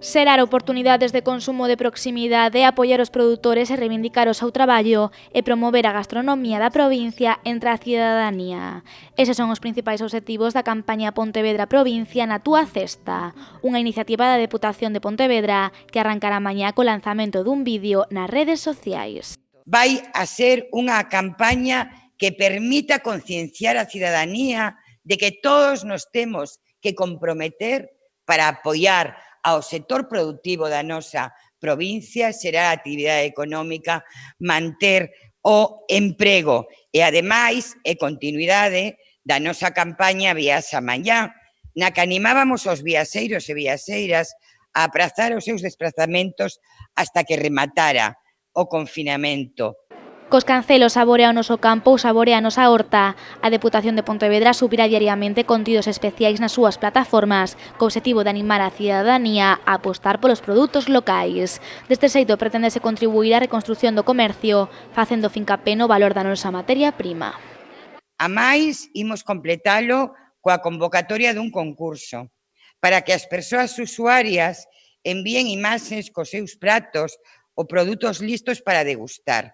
Xerar oportunidades de consumo de proximidade, apoiar os produtores e reivindicar o seu traballo e promover a gastronomía da provincia entre a cidadanía. Eses son os principais obxectivos da campaña Pontevedra Provincia na túa cesta, unha iniciativa da Deputación de Pontevedra que arrancará mañá co lanzamento dun vídeo nas redes sociais. Vai a ser unha campaña que permita concienciar a cidadanía de que todos nos temos que comprometer para apoiar ao sector productivo da nosa provincia, será a actividade económica, manter o emprego e, ademais, e continuidade da nosa campaña Viaxa Mañá, na que animábamos os viaxeiros e viaxeiras a aprazar os seus desplazamentos hasta que rematara o confinamento. Cos cancelos Saborea o noso campo ou Saborea a nosa horta, a Deputación de Pontevedra subirá diariamente contidos especiais nas súas plataformas, co obxectivo de animar a cidadanía a apostar polos produtos locais. Deste xeito preténdese contribuir á reconstrución do comercio, facendo fincapé no valor da nosa materia prima. A máis, imos completalo coa convocatoria dun concurso, para que as persoas usuarias envíen imaxes cos seus pratos ou produtos listos para degustar.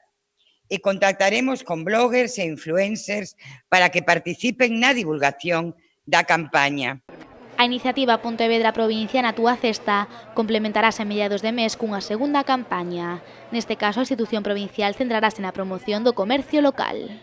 E contactaremos con bloggers e influencers para que participen na divulgación da campaña. A iniciativa Pontevedra Provincia na túa cesta complementarase a mediados de mes cunha segunda campaña. Neste caso, a institución provincial centrarase na promoción do comercio local.